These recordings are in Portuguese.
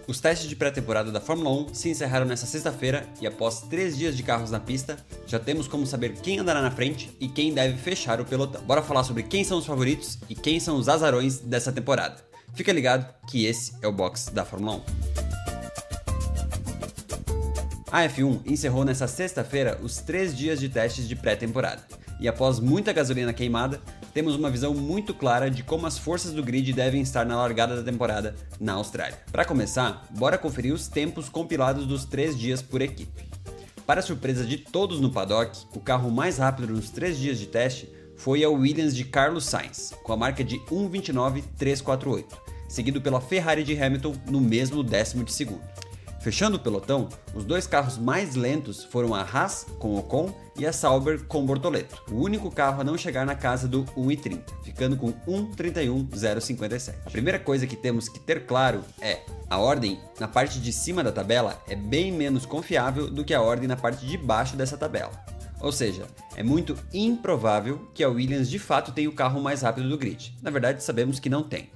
Os testes de pré-temporada da Fórmula 1 se encerraram nesta sexta-feira e após 3 dias de carros na pista, já temos como saber quem andará na frente e quem deve fechar o pelotão. Bora falar sobre quem são os favoritos e quem são os azarões dessa temporada. Fica ligado que esse é o box da Fórmula 1. A F1 encerrou nesta sexta-feira os 3 dias de testes de pré-temporada. E após muita gasolina queimada, temos uma visão muito clara de como as forças do grid devem estar na largada da temporada na Austrália. Para começar, bora conferir os tempos compilados dos 3 dias por equipe. Para surpresa de todos no paddock, o carro mais rápido nos 3 dias de teste foi a Williams de Carlos Sainz, com a marca de 1:29.348, seguido pela Ferrari de Hamilton no mesmo décimo de segundo. Fechando o pelotão, os 2 carros mais lentos foram a Haas com Ocon e a Sauber com Bortoleto, o único carro a não chegar na casa do 1:30, ficando com 1:31.057. A primeira coisa que temos que ter claro é: a ordem na parte de cima da tabela é bem menos confiável do que a ordem na parte de baixo dessa tabela. Ou seja, é muito improvável que a Williams de fato tenha o carro mais rápido do grid. Na verdade, sabemos que não tem.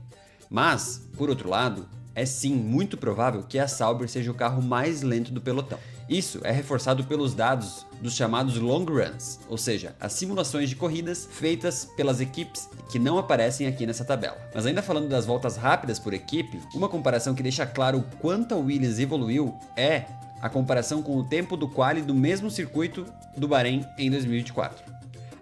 Mas, por outro lado, é sim muito provável que a Sauber seja o carro mais lento do pelotão. Isso é reforçado pelos dados dos chamados long runs, ou seja, as simulações de corridas feitas pelas equipes que não aparecem aqui nessa tabela. Mas ainda falando das voltas rápidas por equipe, uma comparação que deixa claro o quanto a Williams evoluiu é a comparação com o tempo do quali do mesmo circuito do Bahrein em 2024.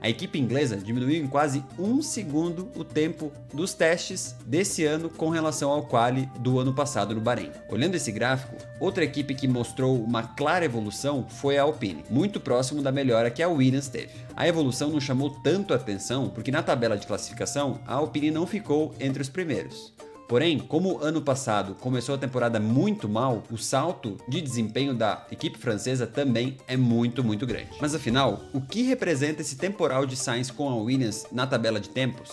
A equipe inglesa diminuiu em quase 1 segundo o tempo dos testes desse ano com relação ao quali do ano passado no Bahrein. Olhando esse gráfico, outra equipe que mostrou uma clara evolução foi a Alpine, muito próximo da melhora que a Williams teve. A evolução não chamou tanto a atenção porque na tabela de classificação a Alpine não ficou entre os primeiros. Porém, como ano passado começou a temporada muito mal, o salto de desempenho da equipe francesa também é muito grande. Mas afinal, o que representa esse temporal de Sainz com a Williams na tabela de tempos?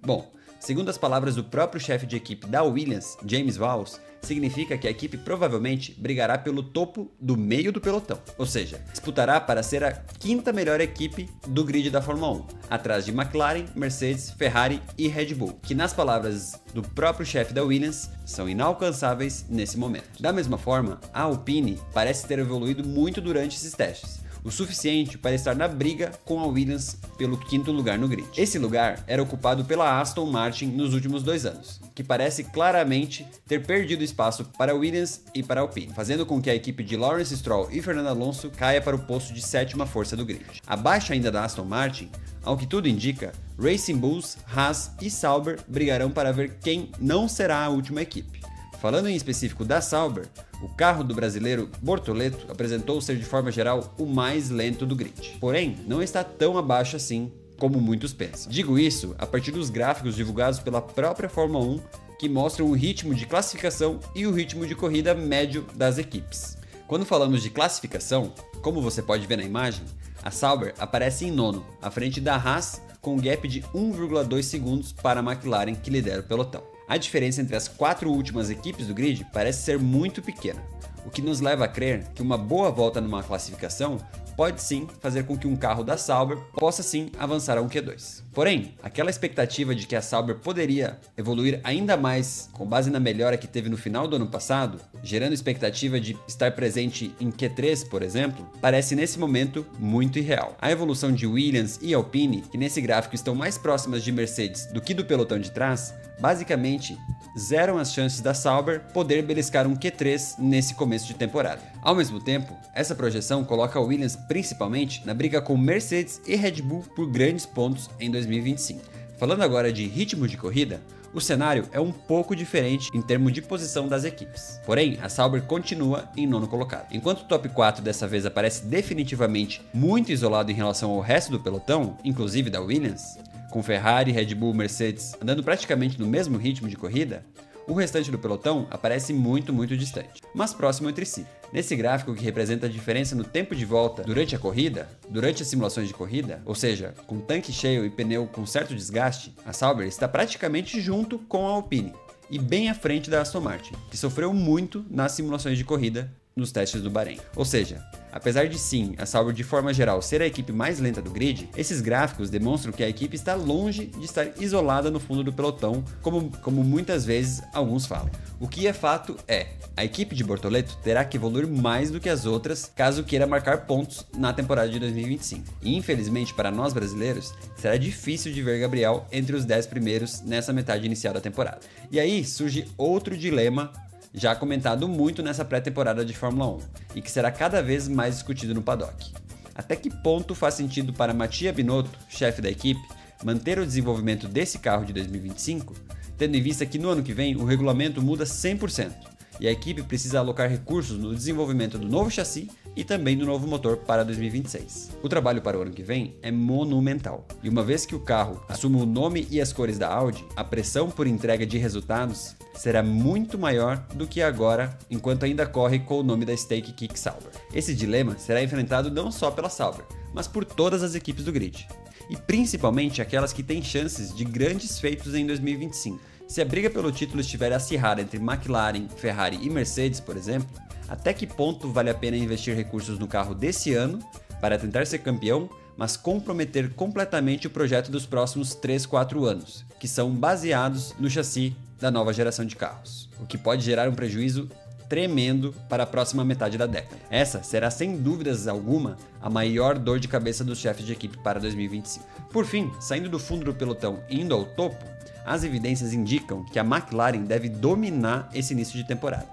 Bom, segundo as palavras do próprio chefe de equipe da Williams, James Vowles, significa que a equipe provavelmente brigará pelo topo do meio do pelotão, ou seja, disputará para ser a 5ª melhor equipe do grid da Fórmula 1, atrás de McLaren, Mercedes, Ferrari e Red Bull, que nas palavras do próprio chefe da Williams, são inalcançáveis nesse momento. Da mesma forma, a Alpine parece ter evoluído muito durante esses testes, o suficiente para estar na briga com a Williams pelo 5º lugar no grid. Esse lugar era ocupado pela Aston Martin nos últimos 2 anos, que parece claramente ter perdido espaço para a Williams e para a Alpine, fazendo com que a equipe de Lawrence Stroll e Fernando Alonso caia para o posto de 7ª força do grid. Abaixo ainda da Aston Martin, ao que tudo indica, Racing Bulls, Haas e Sauber brigarão para ver quem não será a última equipe. Falando em específico da Sauber, o carro do brasileiro Bortoleto apresentou ser de forma geral o mais lento do grid. Porém, não está tão abaixo assim como muitos pensam. Digo isso a partir dos gráficos divulgados pela própria Fórmula 1 que mostram o ritmo de classificação e o ritmo de corrida médio das equipes. Quando falamos de classificação, como você pode ver na imagem, a Sauber aparece em nono, à frente da Haas com um gap de 1,2 segundos para a McLaren que lidera o pelotão. A diferença entre as 4 últimas equipes do grid parece ser muito pequena, o que nos leva a crer que uma boa volta numa classificação pode sim fazer com que um carro da Sauber possa sim avançar a um Q2. Porém, aquela expectativa de que a Sauber poderia evoluir ainda mais com base na melhora que teve no final do ano passado, gerando expectativa de estar presente em Q3, por exemplo, parece nesse momento muito irreal. A evolução de Williams e Alpine, que nesse gráfico estão mais próximas de Mercedes do que do pelotão de trás, basicamente zeram as chances da Sauber poder beliscar um Q3 nesse começo de temporada. Ao mesmo tempo, essa projeção coloca a Williams principalmente na briga com Mercedes e Red Bull por grandes pontos em 2025. Falando agora de ritmo de corrida, o cenário é um pouco diferente em termos de posição das equipes. Porém, a Sauber continua em nono colocado. Enquanto o top 4 dessa vez aparece definitivamente muito isolado em relação ao resto do pelotão, inclusive da Williams, com Ferrari, Red Bull, Mercedes andando praticamente no mesmo ritmo de corrida, o restante do pelotão aparece muito distante, mas próximo entre si. Nesse gráfico que representa a diferença no tempo de volta durante a corrida, durante as simulações de corrida, ou seja, com tanque cheio e pneu com certo desgaste, a Sauber está praticamente junto com a Alpine e bem à frente da Aston Martin, que sofreu muito nas simulações de corrida nos testes do Bahrein. Ou seja, Apesar de sim, a Sauber de forma geral ser a equipe mais lenta do grid, esses gráficos demonstram que a equipe está longe de estar isolada no fundo do pelotão, como muitas vezes alguns falam. O que é fato é, a equipe de Bortoleto terá que evoluir mais do que as outras caso queira marcar pontos na temporada de 2025. E infelizmente para nós brasileiros, será difícil de ver Gabriel entre os 10 primeiros nessa metade inicial da temporada. E aí surge outro dilema já comentado muito nessa pré-temporada de Fórmula 1 e que será cada vez mais discutido no paddock. Até que ponto faz sentido para Mattia Binotto, chefe da equipe, manter o desenvolvimento desse carro de 2025, tendo em vista que no ano que vem o regulamento muda 100% e a equipe precisa alocar recursos no desenvolvimento do novo chassi e também do novo motor para 2026. O trabalho para o ano que vem é monumental, e uma vez que o carro assume o nome e as cores da Audi, a pressão por entrega de resultados será muito maior do que agora, enquanto ainda corre com o nome da Stake Kick Sauber. Esse dilema será enfrentado não só pela Sauber, mas por todas as equipes do grid, e principalmente aquelas que têm chances de grandes feitos em 2025. Se a briga pelo título estiver acirrada entre McLaren, Ferrari e Mercedes, por exemplo, até que ponto vale a pena investir recursos no carro desse ano para tentar ser campeão, mas comprometer completamente o projeto dos próximos 3-4 anos, que são baseados no chassi da nova geração de carros, o que pode gerar um prejuízo tremendo para a próxima metade da década. Essa será sem dúvidas alguma a maior dor de cabeça dos chefes de equipe para 2025. Por fim, saindo do fundo do pelotão e indo ao topo, as evidências indicam que a McLaren deve dominar esse início de temporada.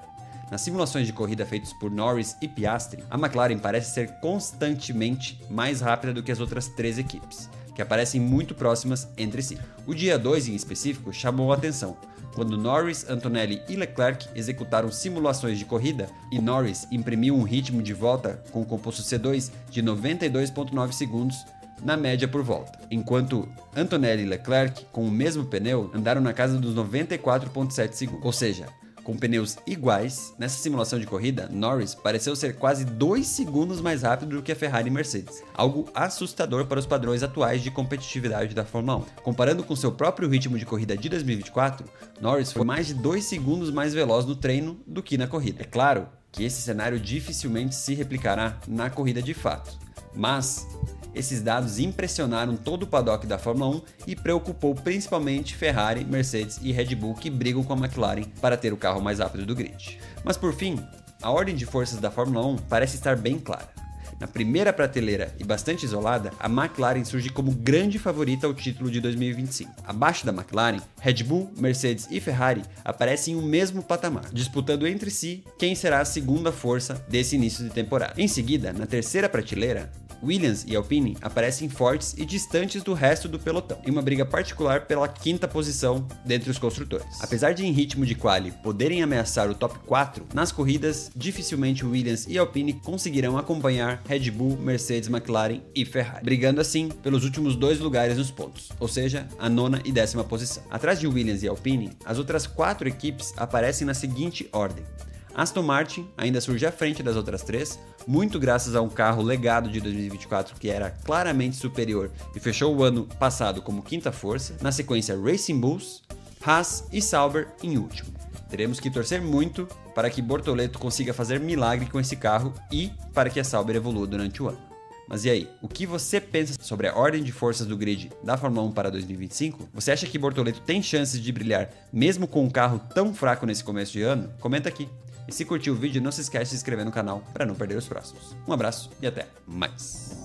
Nas simulações de corrida feitas por Norris e Piastri, a McLaren parece ser constantemente mais rápida do que as outras 3 equipes, que aparecem muito próximas entre si. O dia 2 em específico chamou a atenção, quando Norris, Antonelli e Leclerc executaram simulações de corrida e Norris imprimiu um ritmo de volta com o composto C2 de 92,9 segundos na média por volta, enquanto Antonelli e Leclerc, com o mesmo pneu, andaram na casa dos 94,7 segundos. Ou seja, com pneus iguais, nessa simulação de corrida, Norris pareceu ser quase 2 segundos mais rápido do que a Ferrari e Mercedes, algo assustador para os padrões atuais de competitividade da Fórmula 1. Comparando com seu próprio ritmo de corrida de 2024, Norris foi mais de 2 segundos mais veloz no treino do que na corrida. É claro que esse cenário dificilmente se replicará na corrida de fato, mas esses dados impressionaram todo o paddock da Fórmula 1 e preocupou principalmente Ferrari, Mercedes e Red Bull, que brigam com a McLaren para ter o carro mais rápido do grid. Mas por fim, a ordem de forças da Fórmula 1 parece estar bem clara. Na primeira prateleira e bastante isolada, a McLaren surge como grande favorita ao título de 2025. Abaixo da McLaren, Red Bull, Mercedes e Ferrari aparecem em um mesmo patamar, disputando entre si quem será a segunda força desse início de temporada. Em seguida, na terceira prateleira, Williams e Alpine aparecem fortes e distantes do resto do pelotão, em uma briga particular pela quinta posição dentre os construtores. Apesar de em ritmo de quali poderem ameaçar o top 4, nas corridas dificilmente Williams e Alpine conseguirão acompanhar Red Bull, Mercedes, McLaren e Ferrari, brigando assim pelos últimos 2 lugares nos pontos, ou seja, a 9ª e 10ª posição. Atrás de Williams e Alpine, as outras 4 equipes aparecem na seguinte ordem: Aston Martin ainda surge à frente das outras 3, muito graças a um carro legado de 2024 que era claramente superior e fechou o ano passado como quinta força. Na sequência, Racing Bulls, Haas e Sauber em último. Teremos que torcer muito para que Bortoleto consiga fazer milagre com esse carro e para que a Sauber evolua durante o ano. Mas e aí, o que você pensa sobre a ordem de forças do grid da Fórmula 1 para 2025? Você acha que Bortoleto tem chances de brilhar mesmo com um carro tão fraco nesse começo de ano? Comenta aqui. E se curtiu o vídeo, não se esquece de se inscrever no canal para não perder os próximos. Um abraço e até mais!